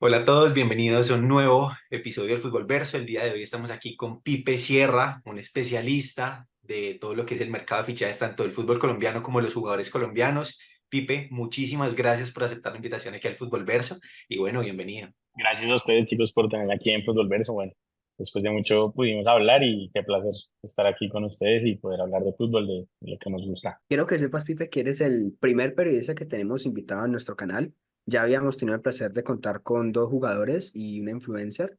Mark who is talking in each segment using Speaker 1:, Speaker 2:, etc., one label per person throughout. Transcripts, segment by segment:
Speaker 1: Hola a todos, bienvenidos a un nuevo episodio del Fútbol Verso. El día de hoy estamos aquí con Pipe Sierra, un especialista de todo lo que es el mercado de fichajes, tanto del fútbol colombiano como de los jugadores colombianos. Pipe, muchísimas gracias por aceptar la invitación aquí al Fútbol Verso y bueno, bienvenido.
Speaker 2: Gracias a ustedes, chicos, por tener aquí en Fútbol Verso. Bueno, después de mucho pudimos hablar y qué placer estar aquí con ustedes y poder hablar de fútbol, de lo que nos gusta.
Speaker 3: Quiero que sepas, Pipe, que eres el primer periodista que tenemos invitado a nuestro canal. Ya habíamos tenido el placer de contar con dos jugadores y una influencer,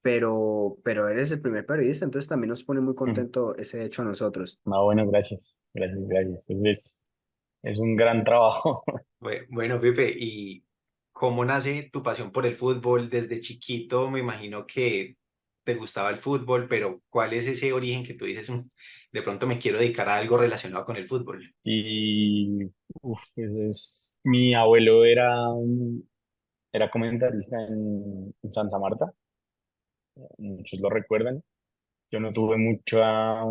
Speaker 3: pero eres el primer periodista, entonces también nos pone muy
Speaker 2: Mm.
Speaker 3: contento ese hecho a nosotros.
Speaker 2: Bueno, gracias, gracias, gracias. Es un gran trabajo.
Speaker 1: Bueno, Pipe, ¿y cómo nace tu pasión por el fútbol? Desde chiquito me imagino que te gustaba el fútbol, pero ¿cuál es ese origen que tú dices, de pronto me quiero dedicar a algo relacionado con el fútbol"?
Speaker 2: Y mi abuelo era comentarista en Santa Marta, muchos lo recuerdan. Yo no tuve mucha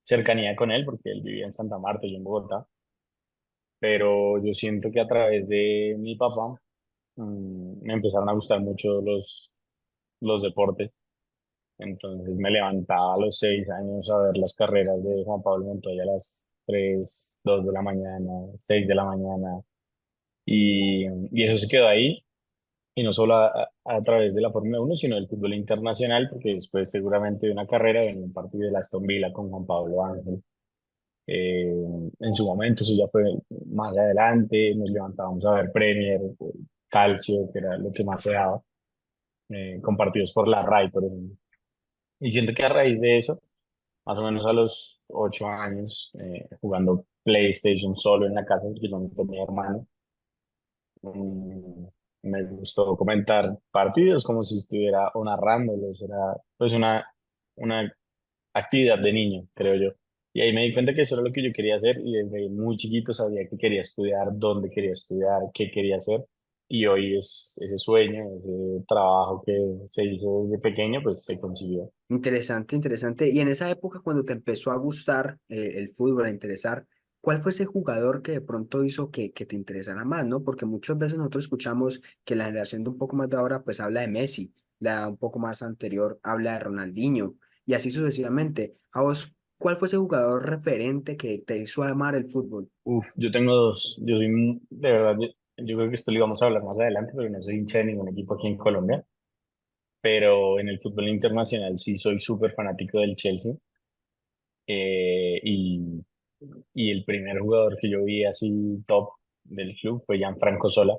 Speaker 2: cercanía con él porque él vivía en Santa Marta y yo en Bogotá, pero yo siento que a través de mi papá me empezaron a gustar mucho los deportes. Entonces me levantaba a los 6 años a ver las carreras de Juan Pablo Montoya a las 3 2 de la mañana, 6 de la mañana. Y eso se quedó ahí. Y no solo a través de la Fórmula 1 sino del fútbol internacional, porque después seguramente de una carrera en un partido de la Aston Villa con Juan Pablo Ángel. Eh, en su momento, eso ya fue más adelante, nos levantábamos a ver Premier, Calcio, que era lo que más se daba, compartidos por la RAI, por ejemplo. Y siento que a raíz de eso, más o menos a los 8 años, jugando PlayStation solo en la casa, porque yo no tenía hermano, mm, me gustó comentar partidos como si estuviera o narrándolos, era pues una actividad de niño, creo yo. Y ahí me di cuenta que eso era lo que yo quería hacer y desde muy chiquito sabía que quería estudiar, dónde quería estudiar, qué quería hacer. Y hoy es ese sueño, ese trabajo que se hizo desde pequeño, pues se consiguió.
Speaker 3: Interesante, interesante. Y en esa época, cuando te empezó a gustar el fútbol, a interesar, ¿cuál fue ese jugador que de pronto hizo que te interesara más, ¿no? Porque muchas veces nosotros escuchamos que la generación de un poco más de ahora, pues habla de Messi, la un poco más anterior habla de Ronaldinho, y así sucesivamente. A vos, ¿cuál fue ese jugador referente que te hizo amar el fútbol?
Speaker 2: Uf, yo tengo dos, yo soy, de verdad, yo creo que esto lo íbamos a hablar más adelante, pero no soy hincha de ningún equipo aquí en Colombia, pero en el fútbol internacional sí soy súper fanático del Chelsea. eh, y, y el primer jugador que yo vi así top del club fue Gianfranco Sola,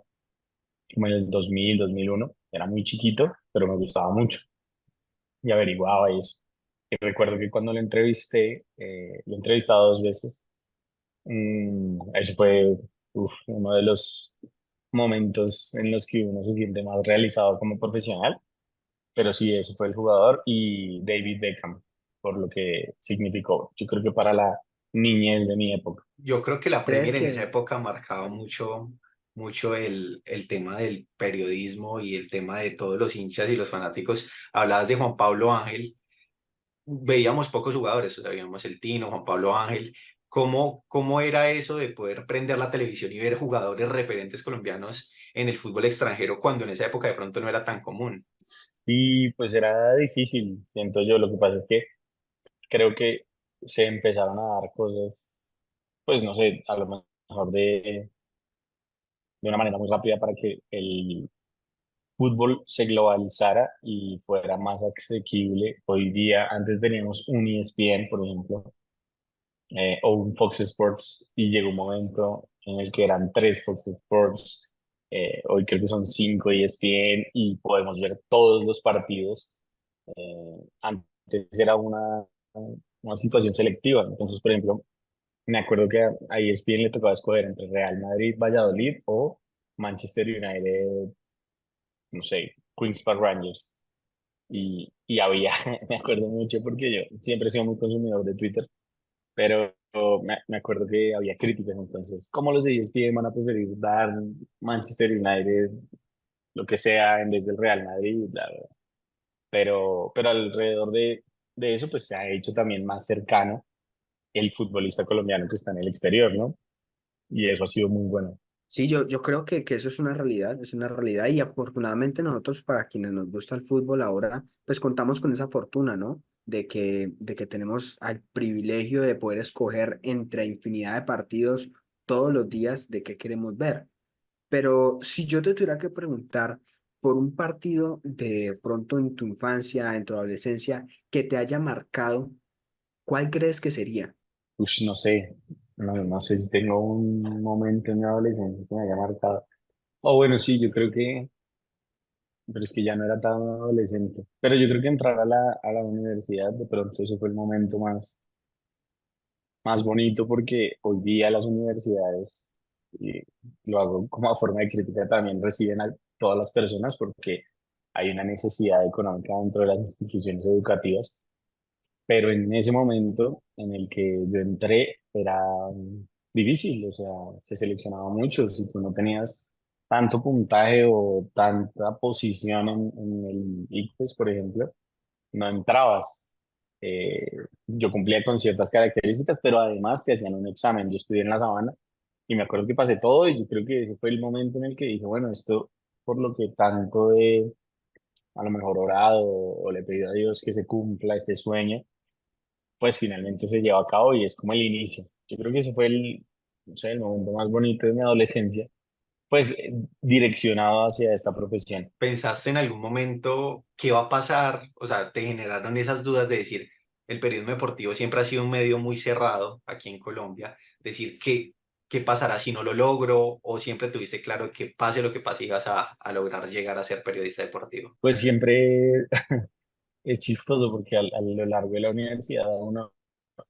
Speaker 2: como en el 2000, 2001. Era muy chiquito, pero me gustaba mucho y averiguaba y eso. Y recuerdo que cuando lo he entrevistado 2 veces. Ese fue uno de los momentos en los que uno se siente más realizado como profesional, pero sí, ese fue el jugador y David Beckham, por lo que significó, yo creo que para la niñez de mi época.
Speaker 1: Yo creo que la
Speaker 3: ¿Crees
Speaker 1: Premier en esa
Speaker 3: que
Speaker 1: época marcaba mucho el tema del periodismo y el tema de todos los hinchas y los fanáticos. Hablabas de Juan Pablo Ángel, veíamos pocos jugadores, o sea, veíamos el Tino, Juan Pablo Ángel. ¿Cómo era eso de poder prender la televisión y ver jugadores referentes colombianos en el fútbol extranjero cuando en esa época de pronto no era tan común?
Speaker 2: Sí, pues era difícil, siento yo. Lo que pasa es que creo que se empezaron a dar cosas, pues no sé, a lo mejor de una manera muy rápida para que el fútbol se globalizara y fuera más asequible. Hoy día, antes teníamos un ESPN, por ejemplo, o un Fox Sports, y llegó un momento en el que eran tres Fox Sports. Hoy creo que son cinco ESPN y podemos ver todos los partidos. Antes era una situación selectiva. Entonces, por ejemplo, me acuerdo que a ESPN le tocaba escoger entre Real Madrid, Valladolid o Manchester United, no sé, Queens Park Rangers. Y había, me acuerdo mucho porque yo siempre he sido muy consumidor de Twitter, pero me acuerdo que había críticas entonces. ¿Cómo los de ESPN van a preferir dar Manchester United, lo que sea, en vez del Real Madrid? Bla, bla, bla? Pero alrededor de eso, pues se ha hecho también más cercano el futbolista colombiano que está en el exterior, ¿no? Y eso ha sido muy bueno.
Speaker 3: Sí, yo creo que eso es una realidad y afortunadamente nosotros para quienes nos gusta el fútbol ahora, pues contamos con esa fortuna, ¿no? De que tenemos el privilegio de poder escoger entre infinidad de partidos todos los días de qué queremos ver. Pero si yo te tuviera que preguntar por un partido de pronto en tu infancia, en tu adolescencia, que te haya marcado, ¿cuál crees que sería?
Speaker 2: Ush, no sé, no sé si tengo un momento en mi adolescencia que me haya marcado. O bueno, sí, yo creo que, pero es que ya no era tan adolescente. Pero yo creo que entrar a la universidad, de pronto ese fue el momento más bonito porque hoy día las universidades, y lo hago como a forma de crítica, también reciben a todas las personas porque hay una necesidad económica dentro de las instituciones educativas, pero en ese momento en el que yo entré era difícil, o sea, se seleccionaba mucho, si tú no tenías tanto puntaje o tanta posición en el ICFES, por ejemplo, no entrabas. Eh, yo cumplía con ciertas características, pero además te hacían un examen. Yo estudié en La Sabana y me acuerdo que pasé todo y yo creo que ese fue el momento en el que dije, bueno, esto por lo que tanto he a lo mejor orado o le he pedido a Dios que se cumpla este sueño, pues finalmente se lleva a cabo y es como el inicio. Yo creo que ese fue no sé, el momento más bonito de mi adolescencia, pues direccionado hacia esta profesión.
Speaker 1: ¿Pensaste en algún momento qué va a pasar? O sea, te generaron esas dudas de decir, el periodismo deportivo siempre ha sido un medio muy cerrado aquí en Colombia, decir, ¿qué pasará si no lo logro? ¿O siempre tuviste claro que pase lo que pase ibas a lograr llegar a ser periodista deportivo?
Speaker 2: Pues siempre es chistoso porque a lo largo de la universidad a uno,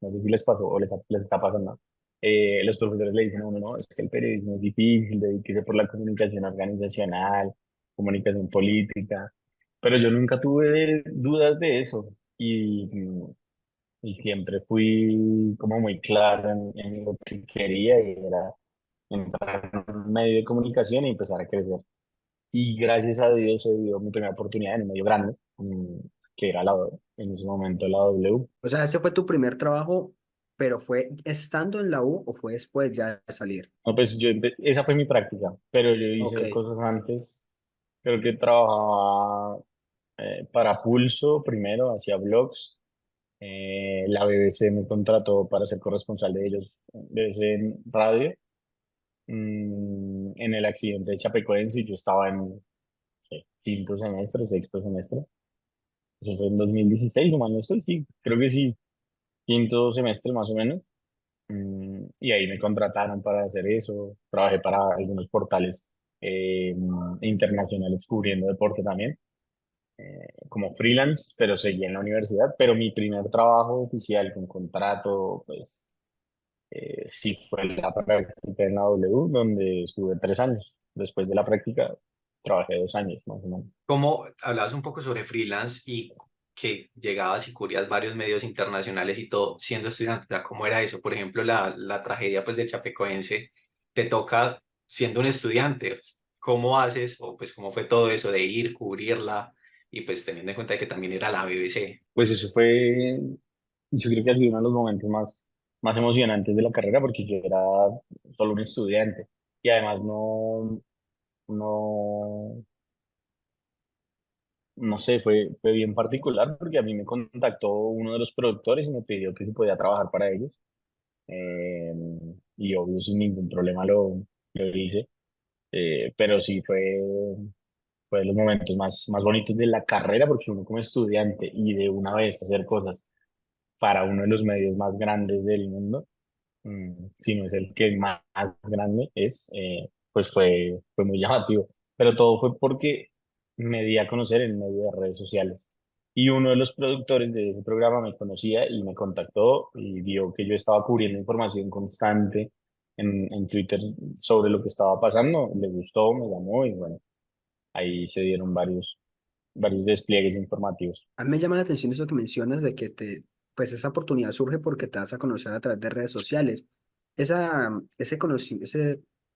Speaker 2: no sé si les pasó o les está pasando, los profesores le dicen a uno, no, es que el periodismo es difícil, dedíquese por la comunicación organizacional, comunicación política, pero yo nunca tuve dudas de eso y siempre fui como muy claro en lo que quería y era entrar en un medio de comunicación y empezar a crecer. Y gracias a Dios se dio mi primera oportunidad en un medio grande, que era en ese momento la W.
Speaker 3: O sea, ese fue tu primer trabajo, pero ¿fue estando en la U o fue después ya de salir?
Speaker 2: No, pues esa fue mi práctica, pero yo
Speaker 3: Ok.
Speaker 2: hice cosas antes. Creo que trabajaba para Pulso primero, hacía blogs. La BBC me contrató para ser corresponsal de ellos, BBC en radio. En el accidente de Chapecoense, yo estaba en quinto semestre, sexto semestre. Eso fue en 2016, o mal no estoy, sí, creo que sí, quinto semestre más o menos. Y ahí me contrataron para hacer eso. Trabajé para algunos portales internacionales cubriendo deporte también, como freelance, pero seguí en la universidad. Pero mi primer trabajo oficial con contrato, pues sí fue la práctica en la W, donde estuve 3 años. Después de la práctica, trabajé 2 años más o menos.
Speaker 1: Como hablabas un poco sobre freelance y que llegabas y cubrías varios medios internacionales y todo siendo estudiante, o sea, ¿cómo era eso? Por ejemplo, la tragedia pues del Chapecoense, te toca siendo un estudiante, ¿cómo haces o pues cómo fue todo eso de ir, cubrirla y pues teniendo en cuenta que también era la BBC?
Speaker 2: Pues eso fue, yo creo que ha sido uno de los momentos más emocionantes de la carrera porque yo era solo un estudiante y además no, no sé, fue bien particular porque a mí me contactó uno de los productores y me pidió que si podía trabajar para ellos, eh, y obvio sin ningún problema lo hice. Pero sí fue de los momentos más bonitos de la carrera porque uno como estudiante y de una vez hacer cosas para uno de los medios más grandes del mundo, si no es el que más grande es, pues fue muy llamativo. Pero todo fue porque me di a conocer en medio de redes sociales. Y uno de los productores de ese programa me conocía y me contactó y vio que yo estaba cubriendo información constante en Twitter sobre lo que estaba pasando. Le gustó, me llamó y bueno, ahí se dieron varios despliegues informativos.
Speaker 3: A mí me llama la atención eso que mencionas de que pues esa oportunidad surge porque te das a conocer a través de redes sociales. Ese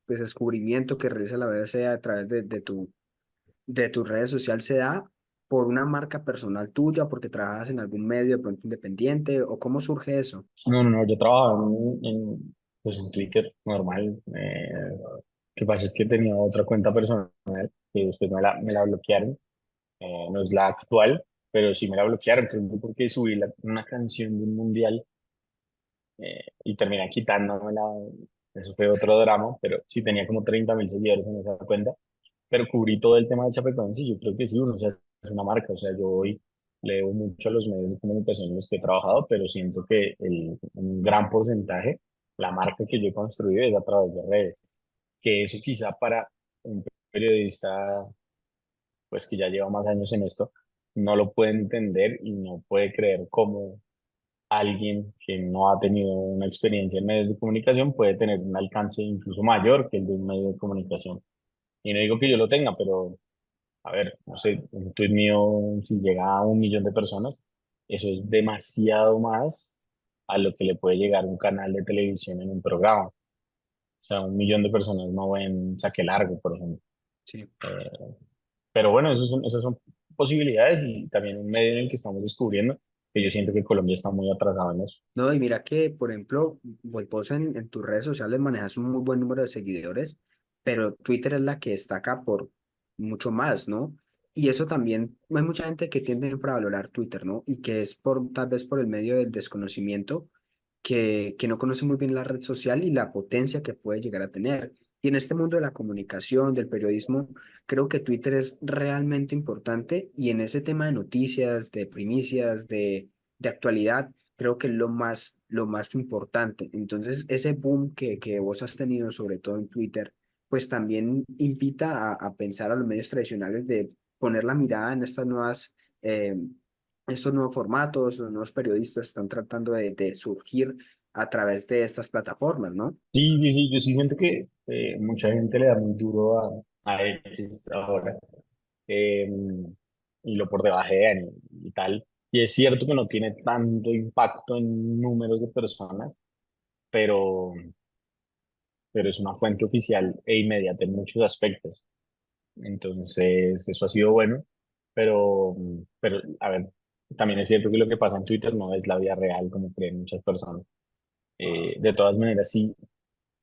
Speaker 3: pues, descubrimiento que realiza la BBC a través de tu redes sociales se da por una marca personal tuya, porque trabajas en algún medio de pronto independiente, o cómo surge eso.
Speaker 2: No, yo trabajaba pues en Twitter normal. que pasa es que tenía otra cuenta personal que después me la bloquearon. No es la actual, pero sí me la bloquearon, creo que porque subí una canción de un mundial y terminé quitándomela. Eso fue otro drama, pero sí tenía como 30.000 seguidores en esa cuenta. Pero cubrí todo el tema de Chapecoense y yo creo que sí, uno se hace una marca. O sea, yo hoy leo mucho a los medios de comunicación en los que he trabajado, pero siento que un gran porcentaje, la marca que yo he construido es a través de redes. Que eso quizá para un periodista, pues que ya lleva más años en esto, no lo puede entender y no puede creer cómo alguien que no ha tenido una experiencia en medios de comunicación puede tener un alcance incluso mayor que el de un medio de comunicación. Y no digo que yo lo tenga, pero a ver, no sé, un tuit mío, si llega a 1 millón de personas, eso es demasiado más a lo que le puede llegar un canal de televisión en un programa. O sea, 1 millón de personas no ven Saque Largo, por ejemplo.
Speaker 3: Sí.
Speaker 2: Eh, pero bueno, esas son posibilidades y también un medio en el que estamos descubriendo que yo siento que Colombia está muy atrasado en eso.
Speaker 3: No, y mira que, por ejemplo, vos en tus redes sociales manejas un muy buen número de seguidores, pero Twitter es la que destaca por mucho más, ¿no? Y eso también, hay mucha gente que tiende a infravalorar Twitter, ¿no? Y que es por, tal vez por el medio del desconocimiento, que no conoce muy bien la red social y la potencia que puede llegar a tener. Y en este mundo de la comunicación, del periodismo, creo que Twitter es realmente importante y en ese tema de noticias, de primicias, de actualidad creo que es lo más importante. Entonces, ese boom que vos has tenido, sobre todo en Twitter, pues también invita a pensar a los medios tradicionales de poner la mirada en estas nuevas, estos nuevos formatos, los nuevos periodistas están tratando de surgir a través de estas plataformas, ¿no?
Speaker 2: Sí, sí, sí, yo sí siento que mucha gente le da muy duro a X ahora eh, y lo por debajean y tal. Y es cierto que no tiene tanto impacto en números de personas, pero, pero es una fuente oficial e inmediata en muchos aspectos. Entonces, eso ha sido bueno, pero a ver, también es cierto que lo que pasa en Twitter no es la vida real como creen muchas personas. De todas maneras, sí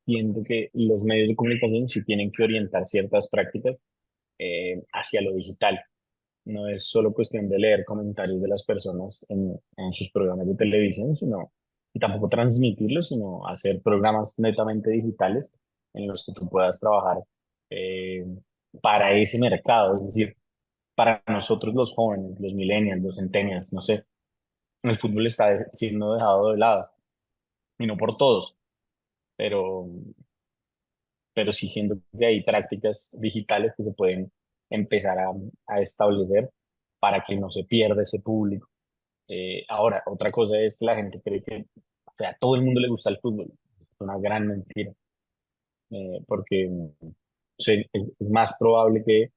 Speaker 2: siento que los medios de comunicación sí tienen que orientar ciertas prácticas hacia lo digital. No es solo cuestión de leer comentarios de las personas en sus programas de televisión, sino, y tampoco transmitirlos, sino hacer programas netamente digitales en los que tú puedas trabajar eh, para ese mercado, es decir, para nosotros los jóvenes, los millennials, los centennials, no sé, el fútbol está siendo dejado de lado, y no por todos, pero, pero sí siento que hay prácticas digitales que se pueden empezar a establecer para que no se pierda ese público. Ahora, otra cosa es que la gente cree que, o sea, a todo el mundo le gusta el fútbol. Es una gran mentira, porque es más probable que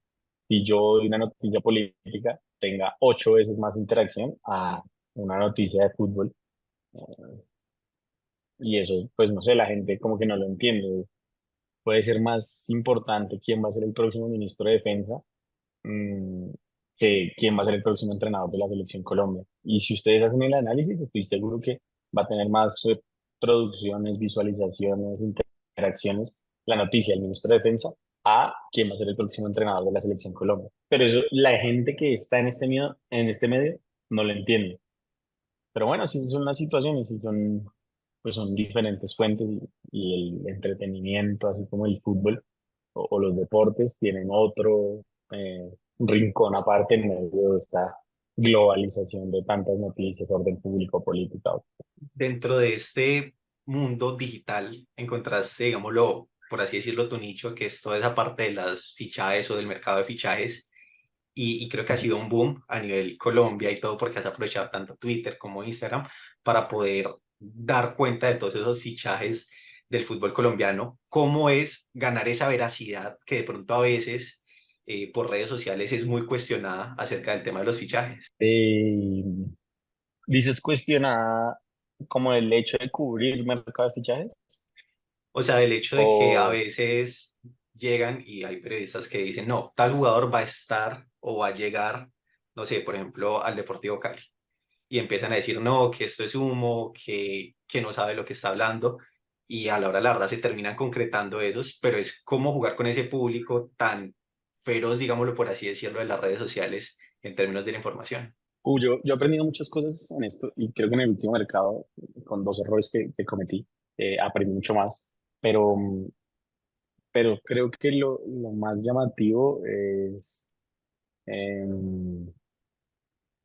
Speaker 2: si yo doy una noticia política tenga 8 veces más interacción a una noticia de fútbol. Y eso, pues no sé, la gente como que no lo entiende. Puede ser más importante quién va a ser el próximo ministro de Defensa mm, que quién va a ser el próximo entrenador de la selección Colombia. Y si ustedes hacen el análisis, estoy seguro que va a tener más producciones, visualizaciones, interacciones, la noticia del ministro de Defensa a quién va a ser el próximo entrenador de la selección Colombia. Pero eso, la gente que está en este medio no lo entiende. Pero bueno, sí son las situaciones, sí son, pues son diferentes fuentes y el entretenimiento, así como el fútbol o los deportes, tienen otro rincón aparte en medio de esta globalización de tantas noticias, orden público, política.
Speaker 1: Dentro de este mundo digital encontraste, digámoslo, por así decirlo, tu nicho, que es toda esa parte de las fichajes o del mercado de fichajes. Y creo que ha sido un boom a nivel Colombia y todo porque has aprovechado tanto Twitter como Instagram para poder dar cuenta de todos esos fichajes del fútbol colombiano. ¿Cómo es ganar esa veracidad que de pronto a veces por redes sociales es muy cuestionada acerca del tema de los fichajes?
Speaker 2: Eh, Dices cuestionada como el hecho de cubrir mercado de fichajes
Speaker 1: O sea, del hecho de que a
Speaker 2: o
Speaker 1: veces llegan y hay periodistas que dicen, no, tal jugador va a estar o va a llegar, no sé, por ejemplo, al Deportivo Cali. Y empiezan a decir, no, que esto es humo, que no sabe lo que está hablando. y a la hora de la verdad se terminan concretando esos, pero es cómo jugar con ese público tan feroz, digámoslo por así decirlo, de las redes sociales en términos de la información.
Speaker 2: Yo he aprendido muchas cosas en esto y creo que en el último mercado, con dos errores que cometí, aprendí mucho más, pero, pero creo que lo más llamativo es em,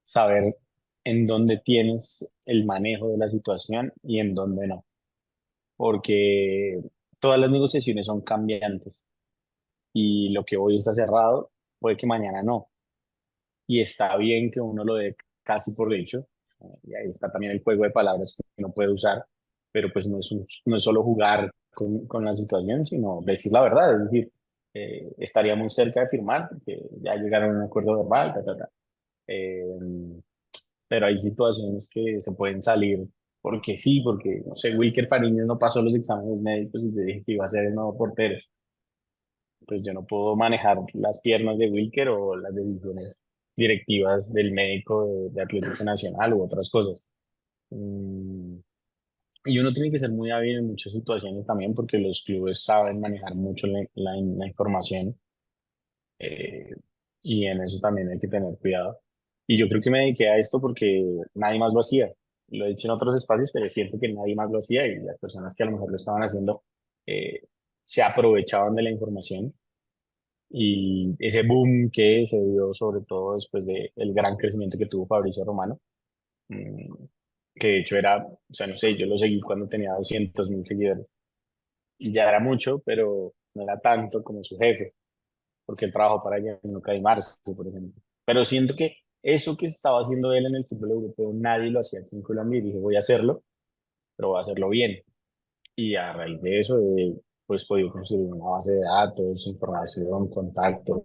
Speaker 2: saber en dónde tienes el manejo de la situación y en dónde no, porque todas las negociaciones son cambiantes y lo que hoy está cerrado puede que mañana no. Y está bien que uno lo dé casi por hecho. Y ahí está también el juego de palabras que uno puede usar, pero pues no es solo jugar con la situación, sino decir la verdad. Es decir, estaría muy cerca de firmar, porque ya llegaron a un acuerdo verbal, ta, ta, ta. Eh, pero hay situaciones que se pueden salir porque sí, porque, no sé, Wilker Fariñez no pasó los exámenes médicos y yo dije que iba a ser el nuevo portero. Pues yo no puedo manejar las piernas de Wilker o las decisiones directivas del médico de Atlético Nacional u otras cosas. Mm, y uno tiene que ser muy hábil en muchas situaciones también porque los clubes saben manejar mucho la información, eh, y en eso también hay que tener cuidado. Y yo creo que me dediqué a esto porque nadie más lo hacía. Lo he dicho en otros espacios, pero siento que nadie más lo hacía y las personas que a lo mejor lo estaban haciendo eh, se aprovechaban de la información y ese boom que se dio sobre todo después de el gran crecimiento que tuvo Fabricio Romano, mm, que de hecho era, o sea, no sé, yo lo seguí cuando tenía 200.000 seguidores y ya era mucho, pero no era tanto como su jefe, porque él trabajó para Gianluca Di Marzio, por ejemplo. Pero siento que eso que estaba haciendo él en el fútbol europeo, nadie lo hacía aquí en Colombia y dije, voy a hacerlo, pero voy a hacerlo bien. Y a raíz de eso, pues podido construir una base de datos, información, contactos,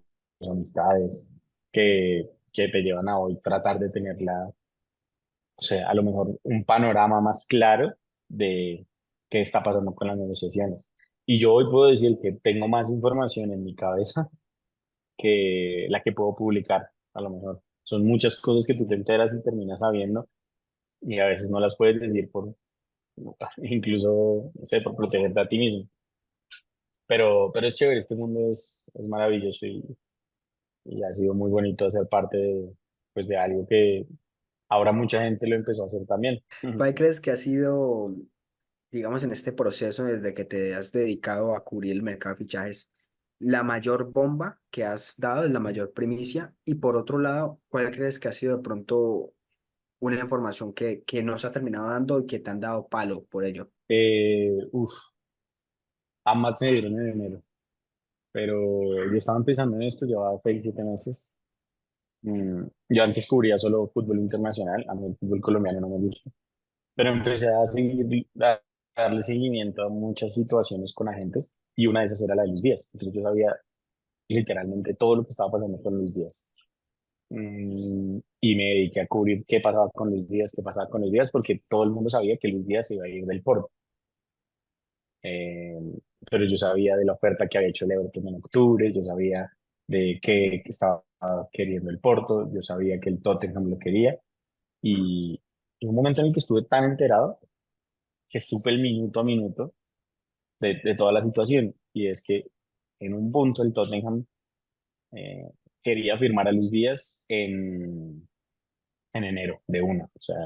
Speaker 2: amistades, que te llevan a hoy tratar de tener o sea, a lo mejor un panorama más claro de qué está pasando con las negociaciones. Y yo hoy puedo decir que tengo más información en mi cabeza que la que puedo publicar, a lo mejor. Son muchas cosas que tú te enteras y terminas sabiendo y a veces no las puedes decir incluso, no sé, por protegerte a ti mismo. Pero es chévere, este mundo es maravilloso y ha sido muy bonito hacer parte pues de algo que ahora mucha gente lo empezó a hacer también.
Speaker 3: ¿Cuál crees que ha sido, digamos, en este proceso desde que te has dedicado a cubrir el mercado de fichajes, la mayor bomba que has dado, la mayor primicia? Y por otro lado, ¿cuál crees que ha sido de pronto una información que no se ha terminado dando y que te han dado palo por ello?
Speaker 2: Uf, ambas se dieron en enero, pero yo estaba empezando en esto, llevaba 6, 7 meses. Yo antes cubría solo fútbol internacional, a mí el fútbol colombiano no me gusta, pero empecé a darle seguimiento a muchas situaciones con agentes y una de esas era la de Luis Díaz. Entonces yo sabía literalmente todo lo que estaba pasando con Luis Díaz. Y me dediqué a cubrir qué pasaba con Luis Díaz, qué pasaba con Luis Díaz, porque todo el mundo sabía que Luis Díaz se iba a ir del Porto. Eh, pero yo sabía de la oferta que había hecho el Everton en octubre, yo sabía de qué estaba queriendo el Porto, yo sabía que el Tottenham lo quería y en un momento en el que estuve tan enterado que supe el minuto a minuto de toda la situación y es que en un punto el Tottenham eh, quería firmar a Luis Díaz en enero de una, o sea,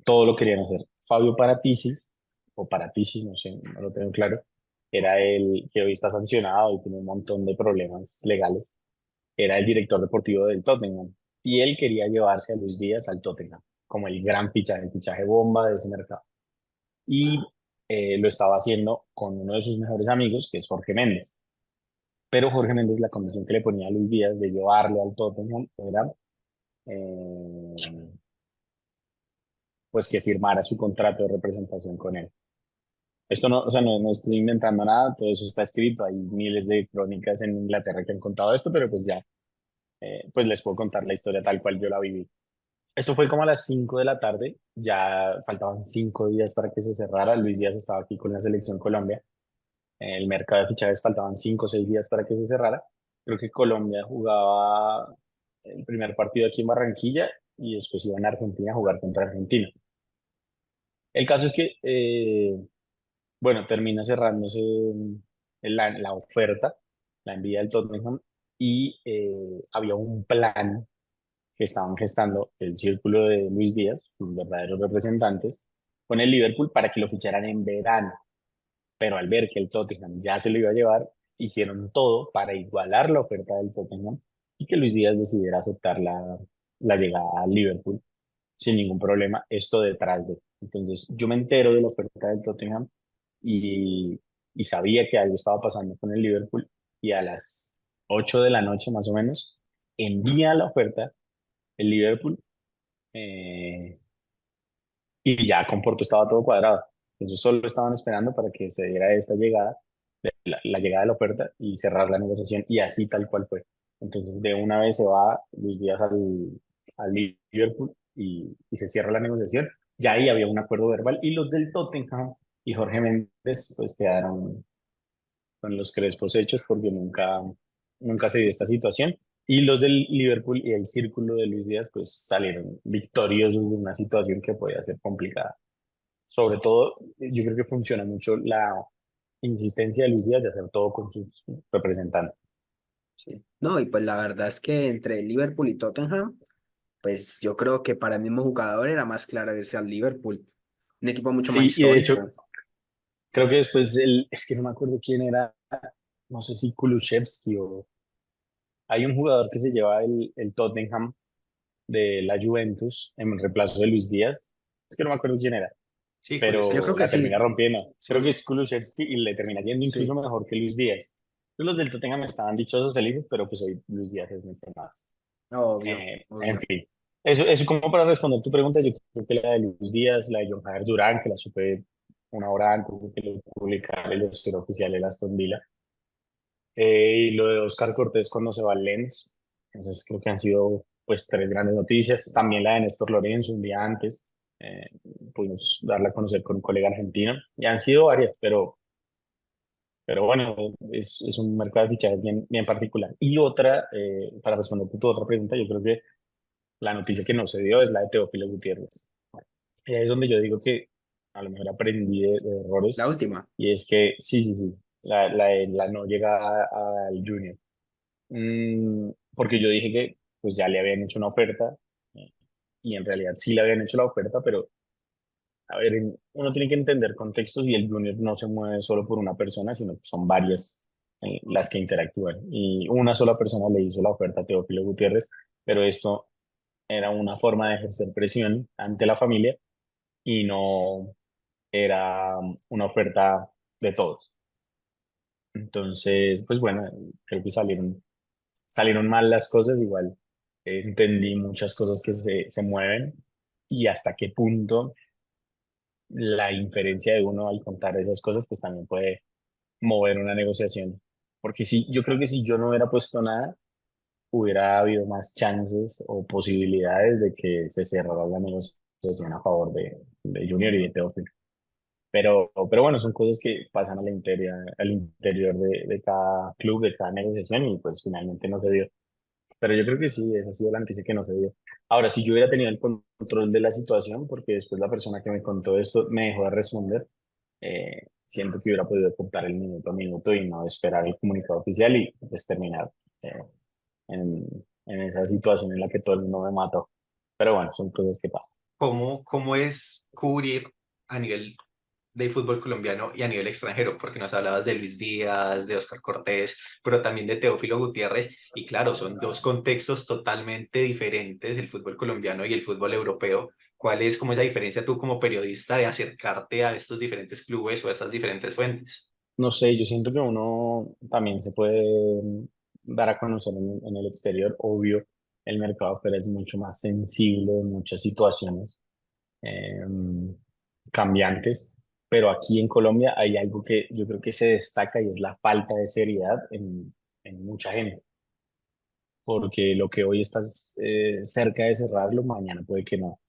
Speaker 2: todo lo querían hacer. Fabio Paratici, o Paratici, no sé, no lo tengo claro, era el que hoy está sancionado y tiene un montón de problemas legales, era el director deportivo del Tottenham y él quería llevarse a Luis Díaz al Tottenham como el gran fichaje, el fichaje bomba de ese mercado. Y lo estaba haciendo con uno de sus mejores amigos, que es Jorge Méndez. Pero Jorge Méndez, la condición que le ponía a Luis Díaz de llevarlo al Tottenham era eh, pues que firmara su contrato de representación con él. Esto no, o sea, no estoy inventando nada, todo eso está escrito, hay miles de crónicas en Inglaterra que han contado esto, pero pues ya, pues les puedo contar la historia tal cual yo la viví. Esto fue como a las 5 de la tarde, ya faltaban 5 días para que se cerrara, Luis Díaz estaba aquí con la selección Colombia, el mercado de fichajes faltaban 5 o 6 días para que se cerrara, creo que Colombia jugaba el primer partido aquí en Barranquilla y después iban a Argentina a jugar contra Argentina. El caso es que Bueno, termina cerrándose la oferta, la envía del Tottenham, y había un plan que estaban gestando el círculo de Luis Díaz, sus verdaderos representantes, con el Liverpool para que lo ficharan en verano. Pero al ver que el Tottenham ya se lo iba a llevar, hicieron todo para igualar la oferta del Tottenham y que Luis Díaz decidiera aceptar la llegada al Liverpool sin ningún problema, esto detrás de. Entonces yo me entero de la oferta del Tottenham y, y sabía que algo estaba pasando con el Liverpool y a las 8 de la noche más o menos envía la oferta el Liverpool, eh, y ya con Porto estaba todo cuadrado. Entonces solo estaban esperando para que se diera esta llegada, la llegada de la oferta y cerrar la negociación y así tal cual fue. Entonces de una vez se va Luis Díaz al Liverpool y se cierra la negociación. Ya ahí había un acuerdo verbal y los del Tottenham y Jorge Méndez pues quedaron con los crespos hechos porque nunca se dio esta situación. Y los del Liverpool y el círculo de Luis Díaz pues salieron victoriosos de una situación que podía ser complicada. Sobre todo, yo creo que funciona mucho la insistencia de Luis Díaz de hacer todo con sus representantes.
Speaker 3: Sí. No, y pues la verdad es que entre Liverpool y Tottenham, pues yo creo que para el mismo jugador era más claro irse al Liverpool, un equipo mucho más
Speaker 2: Sí, y de hecho,
Speaker 3: histórico.
Speaker 2: creo que después, es que no me acuerdo quién era, no sé si Kulusevski o... Hay un jugador que se lleva el Tottenham de la Juventus en reemplazo de Luis Díaz. Es que no me acuerdo quién era,
Speaker 1: Sí,
Speaker 3: Yo
Speaker 2: pero
Speaker 3: creo que
Speaker 1: Kulusevski.
Speaker 2: la termina
Speaker 3: sí,
Speaker 2: rompiendo. Creo que
Speaker 3: sí,
Speaker 2: es Kulusevski y le termina yendo incluso
Speaker 3: sí,
Speaker 2: mejor que Luis Díaz. Los del Tottenham estaban dichosos, felices, pero pues hoy Luis Díaz es mucho más.
Speaker 3: obvio,
Speaker 2: En
Speaker 3: obvio.
Speaker 2: fin, eso como para responder tu pregunta, yo creo que la de Luis Díaz, la de John Javier Durán, que la supe una hora antes de que lo publicara el vocero oficial de Aston Villa, y lo de Oscar Cortés cuando se va al Lens. Entonces creo que han sido pues tres grandes noticias. También la de Néstor Lorenzo un día antes, eh, pudimos darla a conocer con un colega argentino. Y han sido varias, pero bueno, es un mercado de fichajes bien particular. Y otra, para responder tu otra pregunta, yo creo que la noticia que no se dio es la de Teófilo Gutiérrez. Y ahí es donde yo digo que a lo mejor aprendí de
Speaker 3: La
Speaker 2: errores,
Speaker 3: última.
Speaker 2: y es que sí, la no llegada al Junior. Porque yo dije que pues ya le habían hecho una oferta, eh, y en realidad sí le habían hecho la oferta, pero a ver, uno tiene que entender contextos y el Junior no se mueve solo por una persona, sino que son varias las que interactúan. Y una sola persona le hizo la oferta a Teófilo Gutiérrez, pero esto era una forma de ejercer presión ante la familia y no era una oferta de todos. Entonces, pues bueno, creo que salieron mal las cosas, igual entendí muchas cosas que se mueven y hasta qué punto la inferencia de uno al contar esas cosas, pues también puede mover una negociación. Porque sí, yo creo que si yo no hubiera puesto nada, hubiera habido más chances o posibilidades de que se cerrara la negociación a favor de Junior y de Teófilo. Pero bueno, son cosas que pasan al interior de cada club, de cada negociación y pues finalmente no se dio. Pero yo creo que sí, esa ha sido la noticia que no se dio. Ahora, si yo hubiera tenido el control de la situación, porque después la persona que me contó esto me dejó de responder, siento que hubiera podido contar el minuto a minuto y no esperar el comunicado oficial y pues terminar eh, en, en esa situación en la que todo el mundo me mató. Pero bueno, son cosas que pasan.
Speaker 1: ¿Cómo es cubrir a nivel del fútbol colombiano y a nivel extranjero? Porque nos hablabas de Luis Díaz, de Oscar Cortés, pero también de Teófilo Gutiérrez, y claro, son dos contextos totalmente diferentes, el fútbol colombiano y el fútbol europeo. ¿Cuál es como esa diferencia tú como periodista de acercarte a estos diferentes clubes o a estas diferentes fuentes?
Speaker 2: No sé, yo siento que uno también se puede dar a conocer en el exterior. Obvio, el mercado afuera es mucho más sensible en muchas situaciones eh, cambiantes, pero aquí en Colombia hay algo que yo creo que se destaca y es la falta de seriedad en mucha gente, porque lo que hoy estás cerca de cerrarlo, mañana puede que no.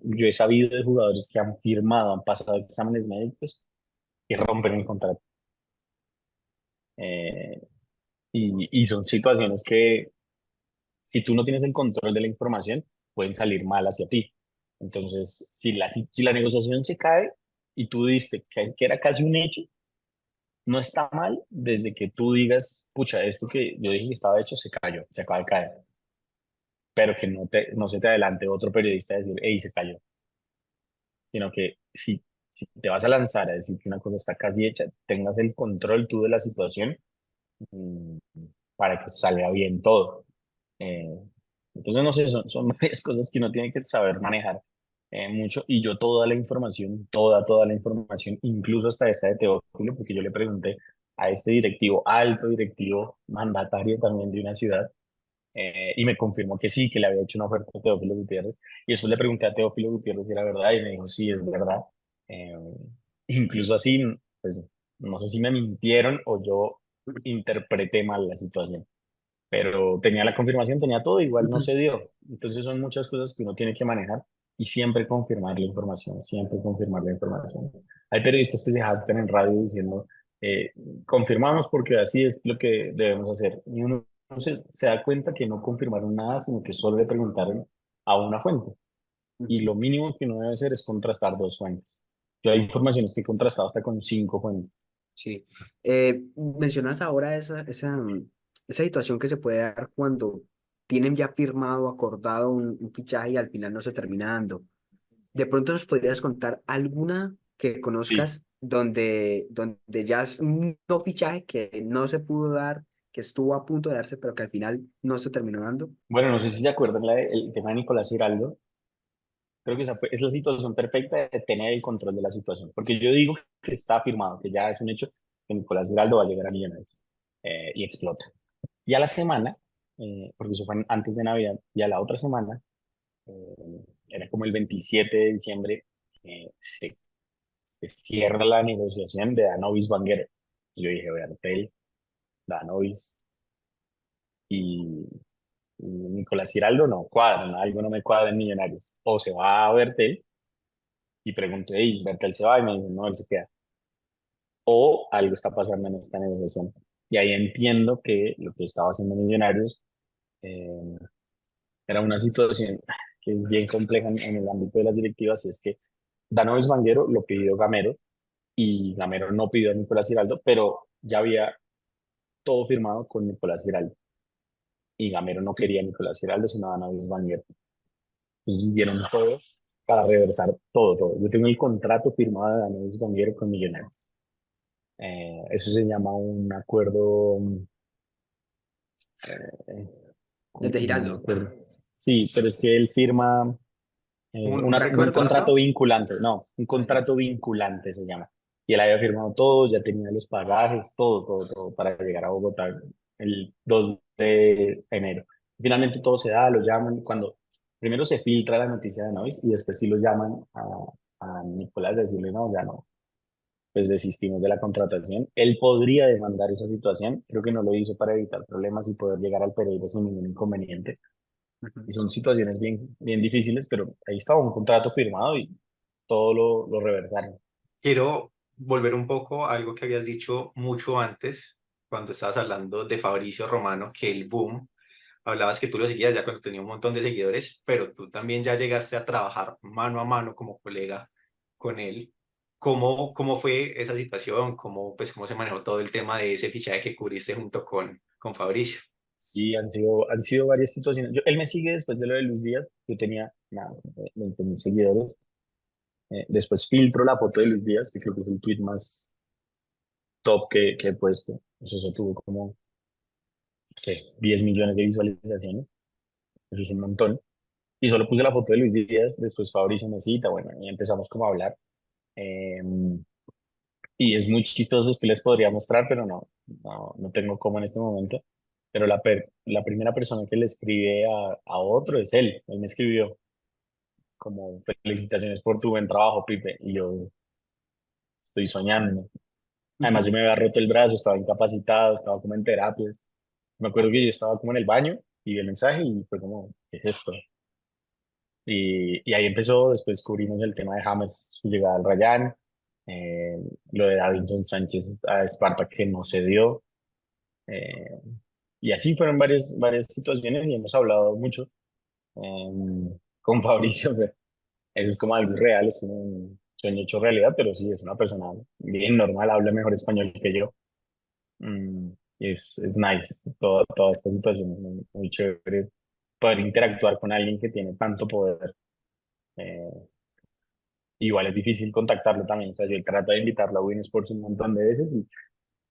Speaker 2: Yo he sabido de jugadores que han firmado, han pasado exámenes médicos y rompen el contrato. Eh, y son situaciones que, si tú no tienes el control de la información, pueden salir mal hacia ti. Entonces, si la negociación se cae, y tú diste que era casi un hecho, no está mal desde que tú digas, pucha, esto que yo dije que estaba hecho se cayó, se acaba de caer, pero que no se te adelante otro periodista a decir, hey, se cayó, sino que si te vas a lanzar a decir que una cosa está casi hecha, tengas el control tú de la situación, mm, para que salga bien todo. Eh, entonces, no sé, son varias cosas que uno tiene que saber manejar mucho. Y yo toda la información, toda la información, incluso hasta esta de Teófilo, porque yo le pregunté a este directivo, alto directivo, mandatario también de una ciudad, y me confirmó que sí, que le había hecho una oferta a Teófilo Gutiérrez. Y después le pregunté a Teófilo Gutiérrez si era verdad, y me dijo, sí, es verdad. Eh, incluso así, pues, no sé si me mintieron o yo interpreté mal la situación, pero tenía la confirmación, tenía todo, igual no se dio. Entonces son muchas cosas que uno tiene que manejar y siempre confirmar la información, siempre confirmar la información. Hay periodistas que se jactan en radio diciendo, eh, confirmamos porque así es lo que debemos hacer. Y uno se da cuenta que no confirmaron nada, sino que solo le preguntaron a una fuente. Y lo mínimo que uno debe hacer es contrastar dos fuentes. Yo hay informaciones que he contrastado hasta con cinco fuentes.
Speaker 3: Sí. Mencionas ahora esa situación que se puede dar cuando tienen ya firmado, acordado un fichaje y al final no se termina dando. ¿De pronto nos podrías contar alguna que
Speaker 2: Sí.
Speaker 3: conozcas donde ya es un no fichaje que no se pudo dar, que estuvo a punto de darse, pero que al final no se terminó dando?
Speaker 2: Bueno, no sé si se acuerdan el tema de Nicolás Giraldo. Creo que es la situación perfecta de tener el control de la situación, porque yo digo que está firmado, que ya es un hecho que Nicolás Giraldo va a llegar a Millonarios, y explota. Y a la semana, porque eso fue antes de Navidad, y a la otra semana, era como el 27 de diciembre, se cierra la negociación de Danovis Banguero. Y yo dije, Bertel, Danovis y, y Nicolás Giraldo no cuadran, algo no me cuadra en Millonarios. O se va a Bertel, y pregunté, y Bertel se va, y me dicen, no, él se queda. O algo está pasando en esta negociación. Y ahí entiendo que lo que estaba haciendo Millonarios, eh, era una situación que es bien compleja en el ámbito de las directivas, y es que Danovis Vanguero lo pidió Gamero, y Gamero no pidió a Nicolás Giraldo, pero ya había todo firmado con Nicolás Giraldo. Y Gamero no quería a Nicolás Giraldo, sino a Danovis Vanguero. Entonces hicieron todo para reversar todo. Yo tengo el contrato firmado de Danovis Vanguero con Millonarios. Eso se llama un acuerdo, eh,
Speaker 3: Desde
Speaker 2: no me
Speaker 3: Giraldo.
Speaker 2: acuerdo. Sí, pero es que él firma,
Speaker 3: Un
Speaker 2: un
Speaker 3: acuerdo.
Speaker 2: contrato vinculante, no, un
Speaker 3: Ah, ya.
Speaker 2: contrato vinculante se llama. Y él había firmado todo, ya tenía los pagajes, todo para llegar a Bogotá el 2 de enero. Finalmente todo se da, lo llaman, cuando primero se filtra la noticia de Nois y después sí lo llaman a Nicolás a decirle, no, ya no, pues desistimos de la contratación. Él podría demandar esa situación, creo que no lo hizo para evitar problemas y poder llegar al Pereira sin ningún inconveniente.
Speaker 3: Ujú.
Speaker 2: Y son situaciones bien difíciles, pero ahí estaba un contrato firmado y todo lo reversaron.
Speaker 1: Quiero volver un poco a algo que habías dicho mucho antes, cuando estabas hablando de Fabricio Romano, que el boom, hablabas que tú lo seguías ya cuando tenía un montón de seguidores, pero tú también ya llegaste a trabajar mano a mano como colega con él. ¿Cómo fue esa situación? ¿Cómo se manejó todo el tema de ese fichaje que cubriste junto con Fabricio?
Speaker 2: Sí, han sido varias situaciones. Él me sigue después de lo de Luis Díaz. Yo tenía nada, 20.000 seguidores. Después filtro la foto de Luis Díaz, que creo que es el tweet más top que he puesto. Eso tuvo como, no sé, 10 millones de visualizaciones. Eso es un montón. Y solo puse la foto de Luis Díaz, después Fabricio me cita, bueno, y empezamos como a hablar. Eh, y es muy chistoso, es que les podría mostrar, pero no tengo cómo en este momento. Pero la primera persona que le escribe a otro es él. Él me escribió como felicitaciones por tu buen trabajo, Pipe. Y yo estoy soñando. Además, yo me había roto el brazo, estaba incapacitado, estaba como en terapias. Me acuerdo que yo estaba como en el baño y vi el mensaje y fue como, ¿qué es esto? Y ahí empezó, después cubrimos el tema de James, su llegada al Rayán, eh, lo de Davinson Sánchez a Esparta que no se dio. eh, y así fueron varias situaciones y hemos hablado mucho con Fabricio. Pero eso es como algo real, es como, sueño hecho realidad, pero sí, es una persona bien normal, habla mejor español que yo. Mm, es nice, toda esta situación es muy, muy chévere poder interactuar con alguien que tiene tanto poder. Eh, Igual es difícil contactarlo también, o sea, yo trato de invitarlo a Win Sports un montón de veces y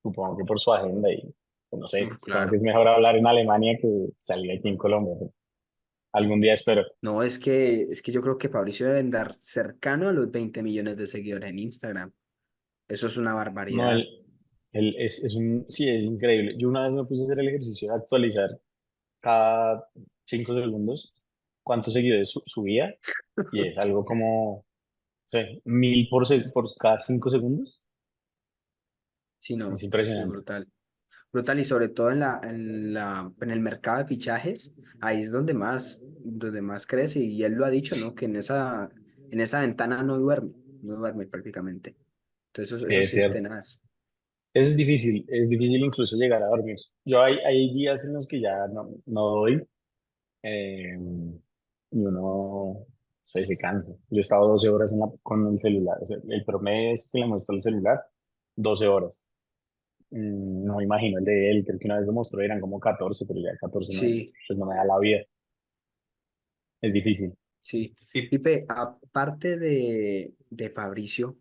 Speaker 2: supongo que por su agenda y pues, no sé, supongo que
Speaker 3: Claro.
Speaker 2: es mejor hablar en Alemania que salir aquí en Colombia. Algún día espero.
Speaker 3: No, es que yo creo que Fabricio debe andar cercano a los 20 millones de seguidores en Instagram. Eso es una
Speaker 2: No,
Speaker 3: barbaridad.
Speaker 2: él sí, es increíble. Yo una vez me puse a hacer el ejercicio de actualizar cada 5 segundos cuántos seguidores subía y es algo como, no sé, 1000 por cada 5 segundos.
Speaker 3: Sí,
Speaker 2: Es
Speaker 3: no, sí,
Speaker 2: impresionante.
Speaker 3: brutal. Brutal, y sobre todo en el mercado de fichajes, ahí es donde más crece, y él lo ha dicho, ¿no? Que en esa ventana no duerme prácticamente. Entonces eso,
Speaker 2: Sí,
Speaker 3: eso
Speaker 2: es
Speaker 3: sí es
Speaker 2: cierto.
Speaker 3: tenaz.
Speaker 2: Eso es difícil incluso llegar a dormir. Yo hay días en los que ya no doy y uno se cansa. Yo he estado 12 horas con el celular. O sea, el promedio es que le muestro el celular 12 horas. No me imagino el de él, creo que una vez lo mostró, eran como 14 pero ya 14 no,
Speaker 3: Sí,
Speaker 2: pues no me da la vida. Es difícil.
Speaker 3: sí.
Speaker 1: Y
Speaker 3: Pipe, aparte de Fabricio,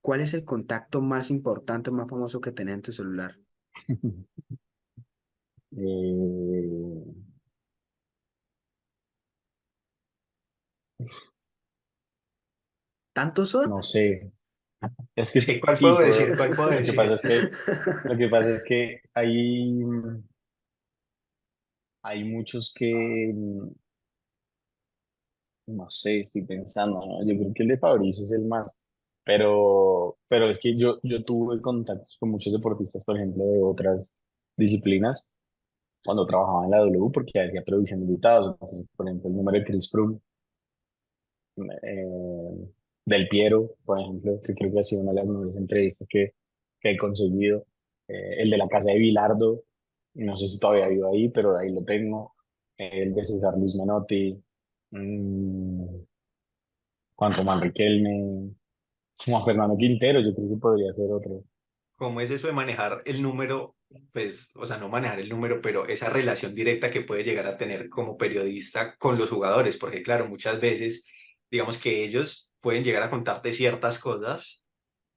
Speaker 3: ¿cuál es el contacto más importante, más famoso que tenés en tu celular?
Speaker 2: Eh,
Speaker 3: ¿Tantos son?
Speaker 2: no sé. Es
Speaker 1: es
Speaker 2: que
Speaker 1: que, ¿cuál
Speaker 2: sí,
Speaker 1: puedo decir? ¿Cuál puedo
Speaker 2: lo que pasa
Speaker 1: decir?
Speaker 2: es que hay muchos que no sé, estoy pensando, ¿no? Yo creo que el de Fabricio es el más, pero es que yo tuve contactos con muchos deportistas, por ejemplo, de otras disciplinas, cuando trabajaba en la W, porque hacía producción de invitados, entonces, por ejemplo, el número de Chris Froome, Del Piero, por ejemplo, que creo que ha sido una de las mejores entrevistas que he conseguido, el de la casa de Bilardo, no sé si todavía vivo ahí, pero ahí lo tengo, el de César Luis Menotti, mm, Juan Román Riquelme, Juan Fernando Quintero, yo creo que podría ser otro.
Speaker 1: ¿Cómo es eso de manejar el número? Pues, o sea, no manejar el número, pero esa relación directa que puedes llegar a tener como periodista con los jugadores, porque claro, muchas veces, digamos que ellos pueden llegar a contarte ciertas cosas,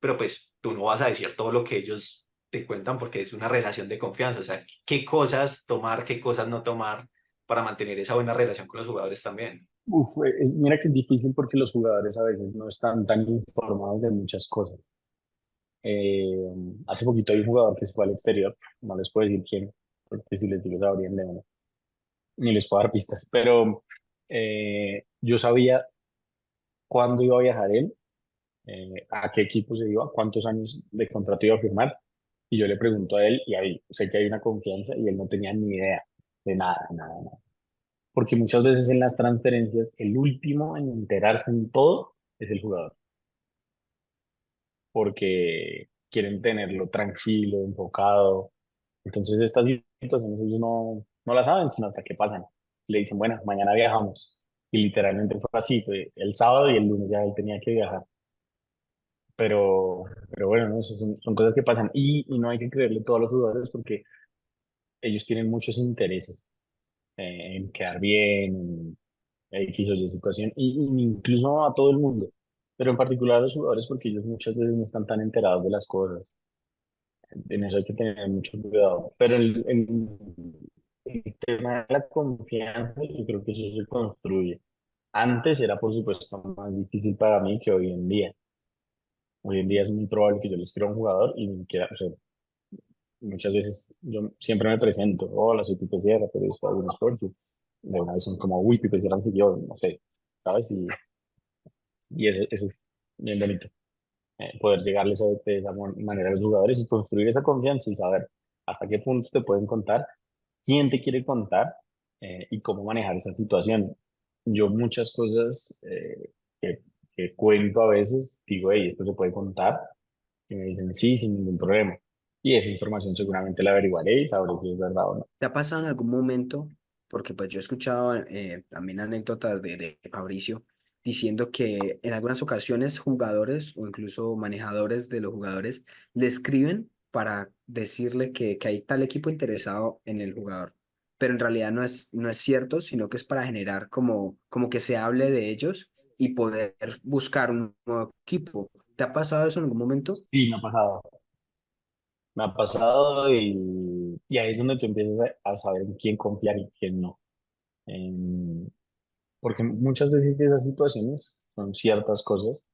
Speaker 1: pero pues tú no vas a decir todo lo que ellos te cuentan porque es una relación de confianza, o sea, qué cosas tomar, qué cosas no tomar para mantener esa buena relación con los jugadores también.
Speaker 2: Mira que es difícil porque los jugadores a veces no están tan informados de muchas cosas. Eh, Hace poquito hay un jugador que se fue al exterior, no les puedo decir quién, porque si les digo sabrían de uno, ni les puedo dar pistas, pero yo sabía cuándo iba a viajar él, a qué equipo se iba, cuántos años de contrato iba a firmar, y yo le pregunto a él, y ahí sé que hay una confianza, y él no tenía ni idea de nada, nada, nada. Porque muchas veces en las transferencias, el último en enterarse en todo es el jugador, porque quieren tenerlo tranquilo, enfocado. Entonces estas situaciones ellos no las saben, sino hasta que pasan. Le dicen, bueno, mañana viajamos. Y literalmente fue así, fue el sábado y el lunes ya él tenía que viajar. Pero bueno, ¿no? Esas son cosas que pasan. Y no hay que creerle todo a los jugadores porque ellos tienen muchos intereses en quedar bien, en X o Y situación, y incluso a todo el mundo. Pero en particular a los jugadores porque ellos muchas veces no están tan enterados de las cosas. En eso hay que tener mucho cuidado. Pero el tema de la confianza, yo creo que eso se construye. Antes era, por supuesto, más difícil para mí que hoy en día. Hoy en día es muy probable que yo le escriba a un jugador y ni siquiera, o sea, muchas veces yo siempre me presento, hola, soy Pipe Sierra, periodista de Sport, y de una vez son como, uy, Pipe Sierra siguió, no sé, ¿sabes? Y eso es bien bonito, poder llegarles de esa manera a los jugadores y construir esa confianza y saber hasta qué punto te pueden contar, quién te quiere contar y cómo manejar esa situación. Yo muchas cosas que cuento a veces, digo, hey, esto se puede contar, y me dicen, sí, sin ningún problema. Y esa información seguramente la averiguaré y sabré si es verdad o no.
Speaker 3: ¿Te ha pasado en algún momento? Porque pues yo he escuchado también anécdotas de Fabricio, diciendo que en algunas ocasiones jugadores o incluso manejadores de los jugadores le escriben para decirle que hay tal equipo interesado en el jugador. Pero en realidad no es cierto, sino que es para generar como que se hable de ellos y poder buscar un nuevo equipo. ¿Te ha pasado eso en algún momento?
Speaker 2: Sí, me ha pasado y ahí es donde tú empiezas a saber en quién confiar y quién no. Em, Porque muchas veces de esas situaciones son ciertas cosas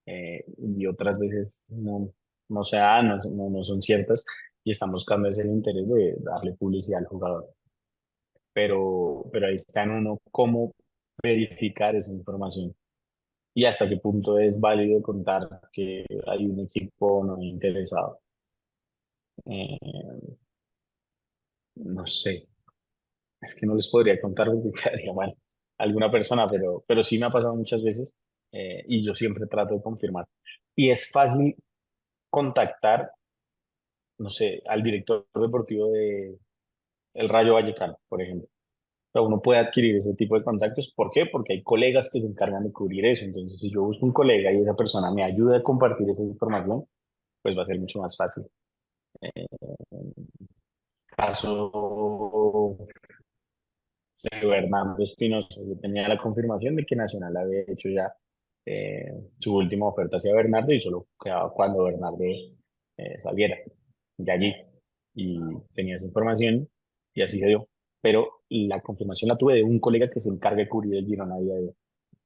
Speaker 2: y otras veces no se dan, no son ciertas y están buscando ese interés de darle publicidad al jugador. Pero ahí está en uno cómo verificar esa información y hasta qué punto es válido contar que hay un equipo no interesado. Eh, no sé, es que no les podría contar porque quedaría mal alguna persona, pero sí me ha pasado muchas veces y yo siempre trato de confirmar. Y es fácil contactar, no sé, al director deportivo de el Rayo Vallecano, por ejemplo. O sea, uno puede adquirir ese tipo de contactos. ¿Por qué? Porque hay colegas que se encargan de cubrir eso. Entonces, si yo busco un colega y esa persona me ayuda a compartir esa información, pues va a ser mucho más fácil. Caso Bernardo Espinosa, yo tenía la confirmación de que Nacional había hecho ya su última oferta hacia Bernardo y solo quedaba cuando Bernardo saliera de allí. Y tenía esa información y así se dio. Pero la confirmación la tuve de un colega que se encarga de cubrir el Girona a día de hoy.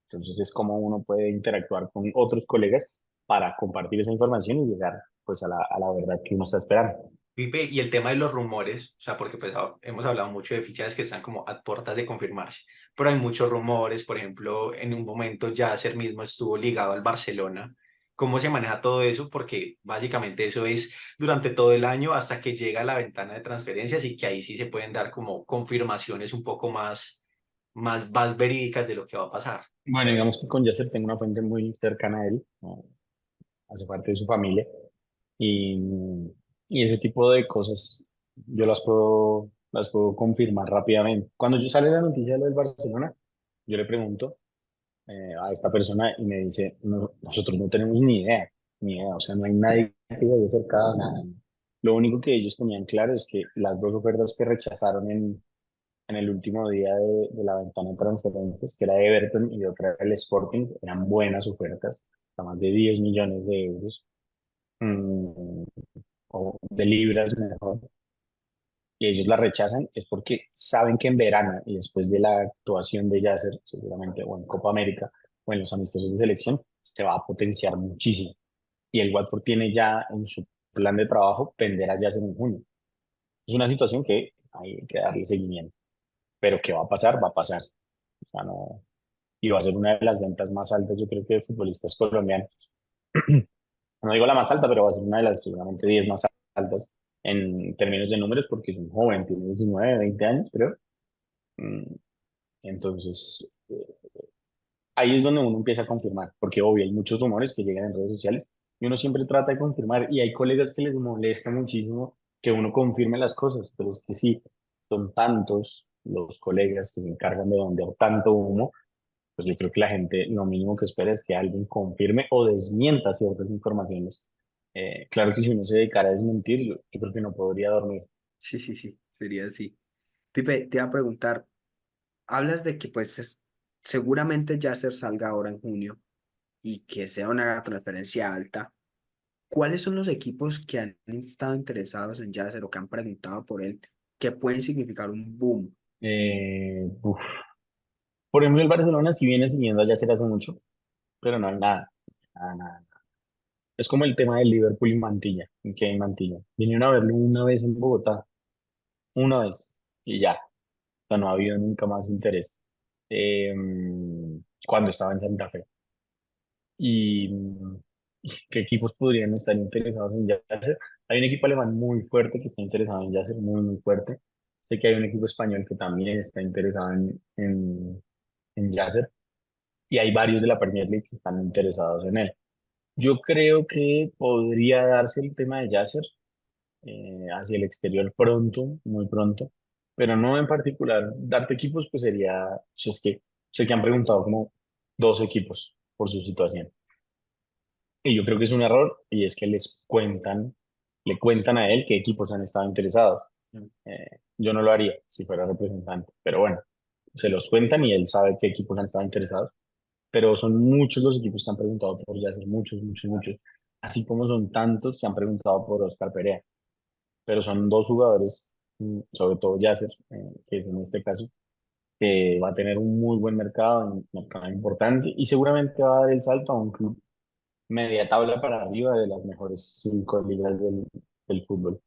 Speaker 2: Entonces es como uno puede interactuar con otros colegas para compartir esa información y llegar pues a la verdad que uno está esperando.
Speaker 1: Pipe, y el tema de los rumores, o sea, porque pues hemos hablado mucho de fichajes que están como a puertas de confirmarse, pero hay muchos rumores, por ejemplo, en un momento Yasser mismo estuvo ligado al Barcelona. ¿Cómo se maneja todo eso? Porque básicamente eso es durante todo el año hasta que llega la ventana de transferencias y que ahí sí se pueden dar como confirmaciones un poco más verídicas de lo que va a pasar.
Speaker 2: Bueno, digamos que con Yasser tengo una fuente muy cercana a él, ¿no? Hace parte de su familia y, y ese tipo de cosas yo las puedo confirmar rápidamente. Cuando yo sale la noticia de lo del Barcelona, yo le pregunto a esta persona y me dice, "No, nosotros no tenemos ni idea, o sea, no hay nadie que se haya acercado a nada. Lo único que ellos tenían claro es que las dos ofertas que rechazaron en el último día de la ventana de transferencias, que era Everton y otra era el Sporting, eran buenas ofertas, a más de 10 millones de euros, mm, o de libras mejor, y ellos la rechazan, es porque saben que en verano y después de la actuación de Yasser, seguramente, o en Copa América, o en los amistosos de selección, se va a potenciar muchísimo. Y el Watford tiene ya en su plan de trabajo vender a Yasser en junio. Es una situación que hay que darle seguimiento, pero ¿qué va a pasar? Va a pasar. O sea, no, y va a ser una de las ventas más altas, yo creo que de futbolistas colombianos. No digo la más alta, pero va a ser una de las seguramente 10 más altas en términos de números, porque es un joven, tiene 19 20 años, creo. Mm, Entonces, ahí es donde uno empieza a confirmar, porque obvio, hay muchos rumores que llegan en redes sociales y uno siempre trata de confirmar, y hay colegas que les molesta muchísimo que uno confirme las cosas, pero es que sí, son tantos los colegas que se encargan de vender tanto humo, pues yo creo que la gente lo mínimo que espera es que alguien confirme o desmienta ciertas informaciones. Claro que si uno se dedicara a desmentir, yo creo que no podría dormir.
Speaker 3: Sí, sí, sí, sería así. Pipe, te iba a preguntar, hablas de que seguramente Yasser salga ahora en junio y que sea una transferencia alta. ¿Cuáles son los equipos que han estado interesados en Yasser o que han preguntado por él que pueden significar un boom?
Speaker 2: Uf. Por ejemplo, el Barcelona sí viene siguiendo a Yacer hace mucho, pero no hay nada, nada, nada. Es como el tema del Liverpool y Mantilla, que hay Mantilla. Vinieron a verlo una vez en Bogotá, una vez, y ya. O sea, no ha habido nunca más interés. Eh, Cuando estaba en Santa Fe. Y qué equipos podrían estar interesados en Yasser. Hay un equipo alemán muy fuerte que está interesado en Yasser, muy, muy fuerte. Sé que hay un equipo español que también está interesado en Yasser. Y hay varios de la Premier League que están interesados en él. Yo creo que podría darse el tema de Yasser hacia el exterior pronto, muy pronto, pero no en particular. Darte equipos, pues sería, si es que sé que han preguntado como dos equipos por su situación. Y yo creo que es un error y es que le cuentan a él qué equipos han estado interesados. Yo no lo haría si fuera representante, pero bueno, se los cuentan y él sabe qué equipos han estado interesados, pero son muchos los equipos que han preguntado por Yasser, muchos, muchos, muchos, así como son tantos que han preguntado por Oscar Perea, pero son dos jugadores, sobre todo Yasser, que es en este caso, que va a tener un muy buen mercado, un mercado importante y seguramente va a dar el salto a un club media tabla para arriba de las mejores cinco ligas del fútbol.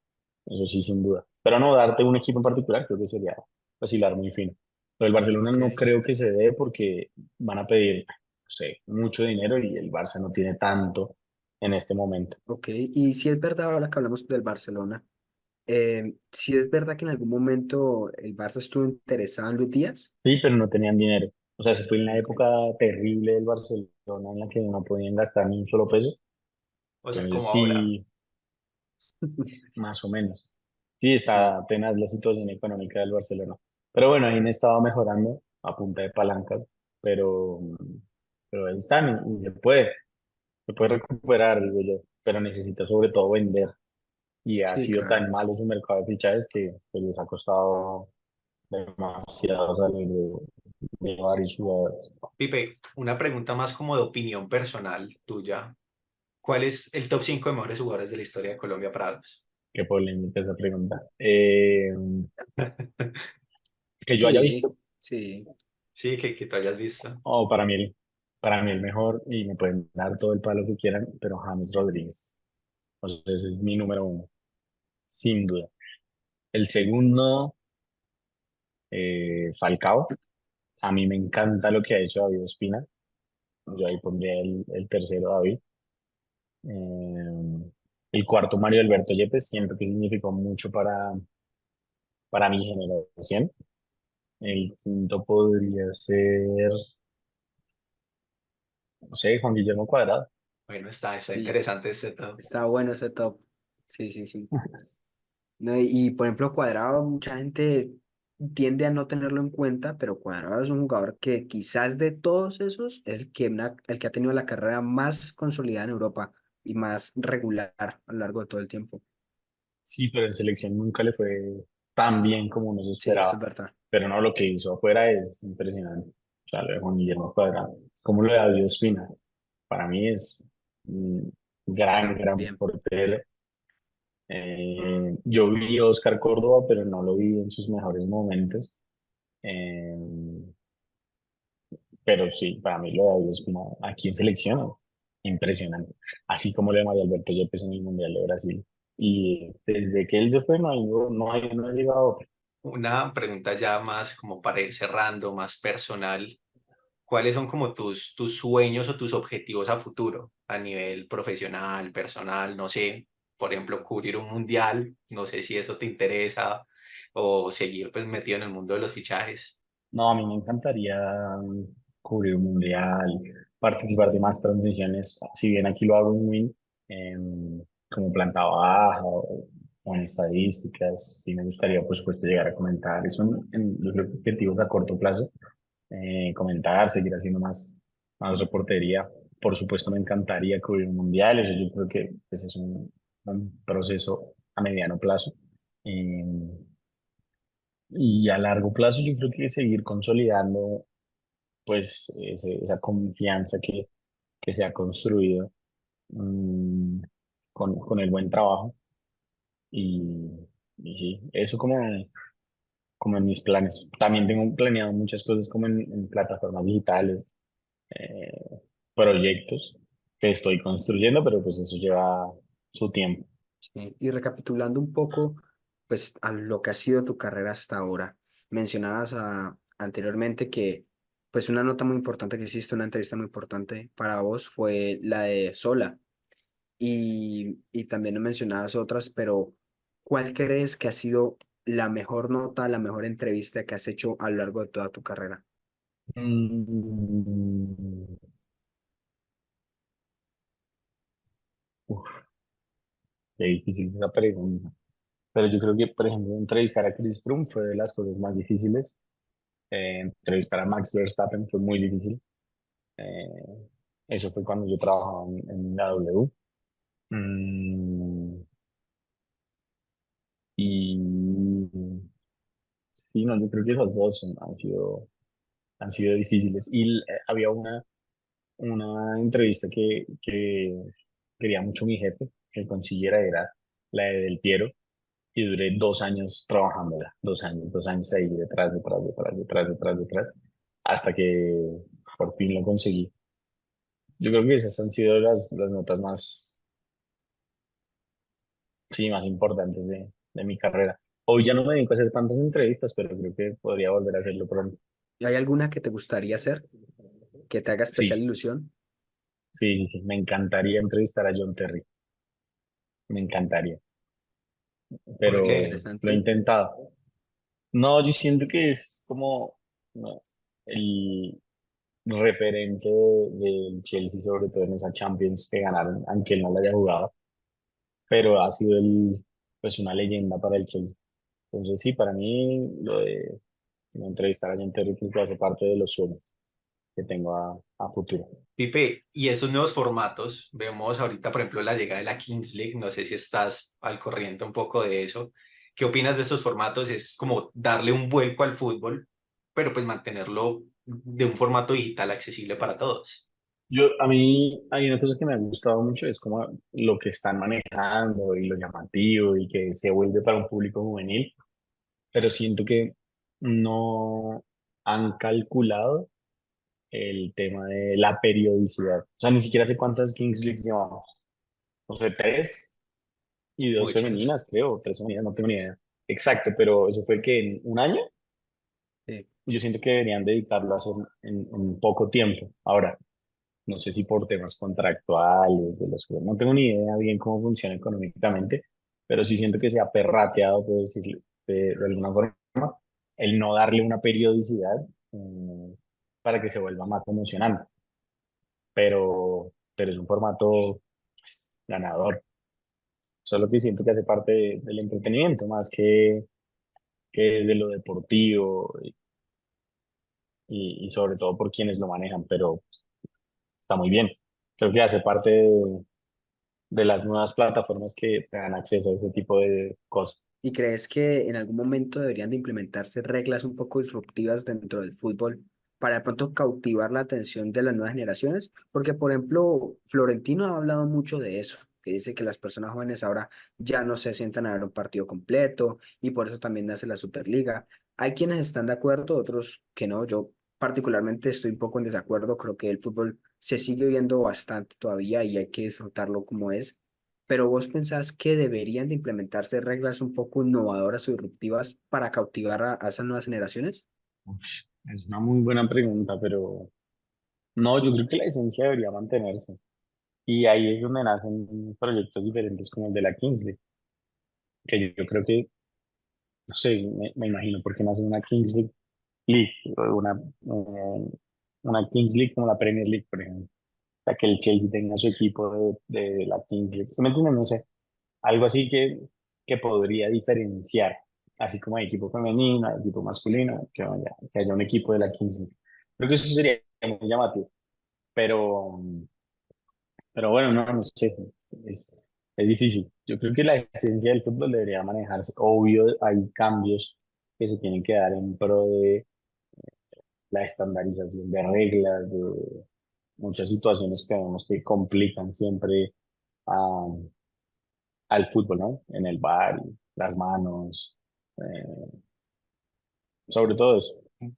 Speaker 2: Eso sí, sin duda. Pero no darte un equipo en particular, creo que sería vacilar muy fino. Lo del Barcelona
Speaker 3: Ok,
Speaker 2: no creo que se dé porque van a pedir, no sé, mucho dinero y el Barça no tiene tanto en este momento.
Speaker 3: ok. Y si es verdad, ahora que hablamos del Barcelona, si es verdad que en algún momento el Barça estuvo interesado en Luis Díaz.
Speaker 2: Sí, pero no tenían dinero. O sea, se fue en la
Speaker 3: Ok,
Speaker 2: época terrible del Barcelona en la que no podían gastar ni un solo peso.
Speaker 1: O sea,
Speaker 2: Entonces
Speaker 1: como ahora.
Speaker 2: sí, más o menos. Sí, está
Speaker 3: sí,
Speaker 2: apenas la situación económica del Barcelona. Pero bueno, ahí me estaba mejorando a punta de palancas, pero, pero ahí están y se puede recuperar, digo yo, pero necesita sobre todo vender. Y ha
Speaker 3: sí,
Speaker 2: sido
Speaker 3: claro.
Speaker 2: tan malo su mercado de fichajes que pues, les ha costado demasiado salir de varios jugadores.
Speaker 1: Pipe, una pregunta más como de opinión personal tuya. ¿Cuál es el top 5 de mejores jugadores de la historia de Colombia para vos?
Speaker 2: Qué polémica esa pregunta. Que yo haya
Speaker 3: Sí,
Speaker 2: visto,
Speaker 3: sí,
Speaker 1: Sí, que tú hayas visto.
Speaker 2: o para mí el mejor, y me pueden dar todo el palo que quieran, pero James Rodríguez. Entonces, ese es mi número uno, sin duda. El segundo, Falcao. A mí me encanta lo que ha hecho David Ospina. Yo ahí pondría el tercero, David. Eh, el cuarto, Mario Alberto Yepes. Siento que significó mucho para mi generación. El quinto podría ser, no sé, Juan Guillermo Cuadrado.
Speaker 1: Bueno, está
Speaker 3: sí,
Speaker 1: interesante este top.
Speaker 3: está bueno ese top. Sí, sí, sí. No, por ejemplo, Cuadrado, mucha gente tiende a no tenerlo en cuenta, pero Cuadrado es un jugador que quizás de todos esos es el que ha tenido la carrera más consolidada en Europa y más regular a lo largo de todo el tiempo.
Speaker 2: Sí, pero en selección nunca le fue tan bien como uno se
Speaker 3: Sí, eso
Speaker 2: esperaba.
Speaker 3: es verdad.
Speaker 2: Pero no, lo que hizo afuera es impresionante. O sea, lo de Juan Guillermo Cuadrado. Como lo de David Ospina. Para mí es un gran, gran
Speaker 3: También.
Speaker 2: portero. Yo vi a Oscar Córdoba, pero no lo vi en sus mejores momentos. Eh, pero sí, para mí lo de David Ospina aquí en selección, impresionante. Así como lo de Mario Alberto Yepes en el Mundial de Brasil. Y desde que él se fue, no ha llegado otro.
Speaker 1: Una pregunta ya más como para ir cerrando, más personal. ¿Cuáles son como tus sueños o tus objetivos a futuro, a nivel profesional, personal? No sé, por ejemplo, cubrir un mundial, no sé si eso te interesa o seguir pues metido en el mundo de los fichajes.
Speaker 2: No, a mí me encantaría cubrir un mundial, participar de más transmisiones. Si bien aquí lo hago muy como planta baja o en estadísticas, sí me gustaría, por supuesto, llegar a comentar. Eso en los objetivos a corto plazo, comentar, seguir haciendo más reportería. Por supuesto, me encantaría cubrir un mundial. Eso yo creo que ese es un proceso a mediano plazo. Em, y a largo plazo yo creo que seguir consolidando pues esa confianza que se ha construido mm, con el buen trabajo y, y sí, eso como en mis planes. También tengo planeado muchas cosas como en plataformas digitales, eh, proyectos que estoy construyendo, pero pues eso lleva su tiempo.
Speaker 3: Sí. Y recapitulando un poco, pues a lo que ha sido tu carrera hasta ahora, mencionabas anteriormente que pues una nota muy importante que hiciste, una entrevista muy importante para vos fue la de Sola y también mencionabas otras, pero ¿cuál crees que ha sido la mejor nota, la mejor entrevista que has hecho a lo largo de toda tu carrera?
Speaker 2: Mm, uf, qué difícil esa pregunta. Pero yo creo que, por ejemplo, entrevistar a Chris Froome fue de las cosas más difíciles. Entrevistar a Max Verstappen fue muy difícil. Eh, Eso fue cuando yo trabajaba en la W. Mm, y sí, no, yo creo que esos dos han sido difíciles. Y había una entrevista que quería mucho mi jefe que consiguiera, era la de Del Piero, y duré 2 años trabajándola, 2 años ahí detrás, detrás, detrás, detrás, detrás, detrás, hasta que por fin lo conseguí. Yo creo que esas han sido las notas más, sí, más importantes de mi carrera. Hoy ya no me dedico a hacer tantas entrevistas, pero creo que podría volver a hacerlo pronto.
Speaker 3: ¿Hay alguna que te gustaría hacer, que te haga especial
Speaker 2: Sí,
Speaker 3: ilusión?
Speaker 2: sí, sí, sí, me encantaría entrevistar a John Terry, me encantaría,
Speaker 1: ¿Por
Speaker 2: pero
Speaker 1: qué?
Speaker 2: lo he
Speaker 3: Interesante.
Speaker 2: intentado. No, yo siento que es como, no, el referente del Chelsea, sobre todo en esa Champions que ganaron, aunque él no la haya jugado, pero ha sido pues una leyenda para el Chelsea. Entonces sí, para mí lo de entrevistar a John Terry creo que hace parte de los sueños que tengo a futuro.
Speaker 1: Pipe, y esos nuevos formatos, vemos ahorita, por ejemplo, la llegada de la Kings League, no sé si estás al corriente un poco de eso. ¿Qué opinas de estos formatos? Es como darle un vuelco al fútbol, pero pues mantenerlo de un formato digital accesible para todos.
Speaker 2: A mí hay una cosa que me ha gustado mucho, es como lo que están manejando y lo llamativo y que se vuelve para un público juvenil, pero siento que no han calculado el tema de la periodicidad. O sea, ni siquiera sé cuántas Kings Leagues llevamos. No sé, tres y dos
Speaker 1: Muchas.
Speaker 2: femeninas, creo, tres femeninas, no tengo ni idea. Exacto, pero eso fue que en un año.
Speaker 3: Sí.
Speaker 2: Yo siento que deberían dedicarlo a hacer en poco tiempo. Ahora, no sé si por temas contractuales de los jugadores, no tengo ni idea bien cómo funciona económicamente, pero sí siento que se ha perrateado, puedo decirlo, de alguna forma, el no darle una periodicidad para que se vuelva más emocionante. Pero es un formato, pues, ganador. Solo que siento que hace parte del entretenimiento más que desde lo deportivo y sobre todo por quienes lo manejan, pero está muy bien. Creo que hace parte de las nuevas plataformas que te dan acceso a ese tipo de cosas.
Speaker 3: ¿Y crees que en algún momento deberían de implementarse reglas un poco disruptivas dentro del fútbol para de pronto cautivar la atención de las nuevas generaciones? Porque, por ejemplo, Florentino ha hablado mucho de eso, que dice que las personas jóvenes ahora ya no se sientan a ver un partido completo y por eso también nace la Superliga. Hay quienes están de acuerdo, otros que no. Yo particularmente estoy un poco en desacuerdo. Creo que el fútbol se sigue viendo bastante todavía y hay que disfrutarlo como es. Pero vos pensás que deberían de implementarse reglas un poco innovadoras o disruptivas para cautivar a esas nuevas generaciones.
Speaker 2: Uf, es una muy buena pregunta, pero no, yo creo que la esencia debería mantenerse. Y ahí es donde nacen proyectos diferentes como el de la Kingsley, que yo creo que, no sé, me imagino por qué nace una Kingsley League, o una Kings League como la Premier League, por ejemplo. O sea, que el Chelsea tenga su equipo de la Kings League. ¿Se me entiende? No sé. Algo así que podría diferenciar, así como hay equipo femenino, hay equipo masculino, que haya un equipo de la Kings League. Creo que eso sería muy llamativo, pero, pero bueno, no sé, es difícil. Yo creo que la esencia del fútbol debería manejarse. Obvio, hay cambios que se tienen que dar en pro de la estandarización de reglas, de muchas situaciones que vemos que complican siempre a, al fútbol, ¿no? En el bar, las manos, eh, sobre todo eso.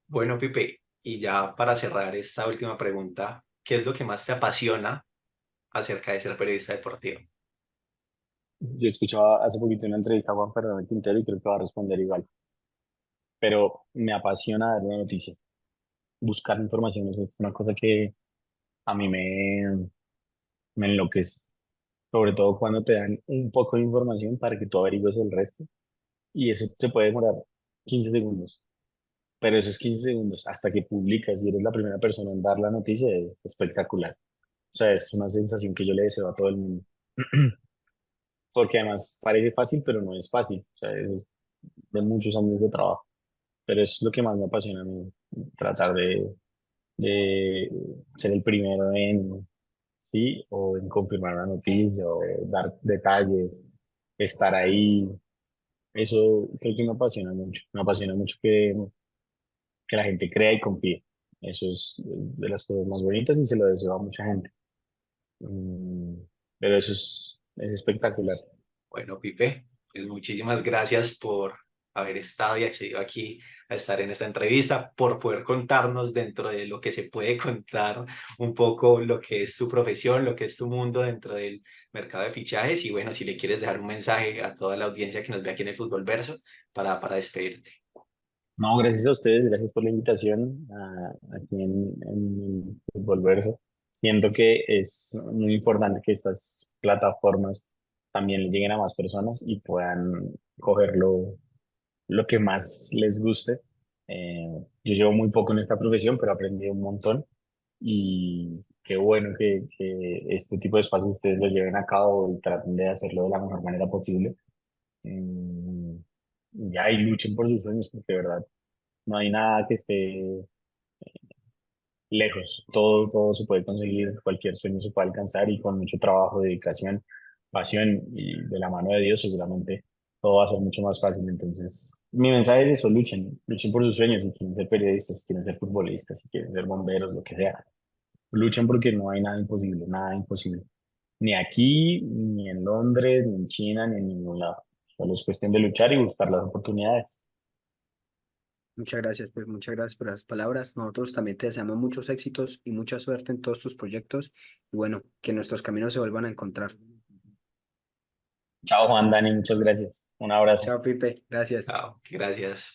Speaker 1: Bueno, Pipe, y ya para cerrar esta última pregunta, ¿qué es lo que más te apasiona acerca de ser periodista deportivo?
Speaker 2: Yo escuchaba hace poquito una entrevista a Juan Fernando Quintero y creo que va a responder igual, pero me apasiona dar una noticia, buscar información, es una cosa que a mí me enloquece, sobre todo cuando te dan un poco de información para que tú averigües el resto y eso te puede demorar 15 segundos, pero esos 15 segundos hasta que publicas y eres la primera persona en dar la noticia es espectacular. O sea, es una sensación que yo le deseo a todo el mundo. Porque además parece fácil, pero no es fácil. O sea, es de muchos años de trabajo. Pero es lo que más me apasiona a mí, tratar de ser el primero en, sí, o en confirmar una noticia, o dar detalles, estar ahí. Eso creo que me apasiona mucho. Me apasiona mucho que la gente crea y confíe. Eso es de las cosas más bonitas y se lo deseo a mucha gente. Mm, pero eso es espectacular.
Speaker 1: Bueno, Pipe, pues muchísimas gracias por haber estado y accedido aquí a estar en esta entrevista, por poder contarnos dentro de lo que se puede contar un poco lo que es tu profesión, lo que es tu mundo dentro del mercado de fichajes. Y bueno, si le quieres dejar un mensaje a toda la audiencia que nos ve aquí en el Fútbol Verso para despedirte.
Speaker 2: No, gracias a ustedes, gracias por la invitación aquí en Fútbol Verso. Siento que es muy importante que estas plataformas también le lleguen a más personas y puedan coger lo que más les guste. Yo llevo muy poco en esta profesión, pero aprendí un montón y qué bueno que este tipo de espacios ustedes lo lleven a cabo y traten de hacerlo de la mejor manera posible. Mm, ya, y luchen por sus sueños, porque de verdad no hay nada que esté lejos. Todo se puede conseguir, cualquier sueño se puede alcanzar y con mucho trabajo, dedicación, pasión y de la mano de Dios seguramente todo va a ser mucho más fácil. Entonces, mi mensaje es eso, luchen por sus sueños, si quieren ser periodistas, si quieren ser futbolistas, si quieren ser bomberos, lo que sea. Luchen porque no hay nada imposible, nada imposible. Ni aquí, ni en Londres, ni en China, ni en ningún lado. Solo es cuestión de luchar y buscar las oportunidades.
Speaker 3: Muchas gracias, pues muchas gracias por las palabras. Nosotros también te deseamos muchos éxitos y mucha suerte en todos tus proyectos y bueno, que nuestros caminos se vuelvan a encontrar.
Speaker 2: Chao, Juan Dani, muchas gracias. Un abrazo.
Speaker 3: Chao, Pipe. Gracias.
Speaker 1: Chao, gracias.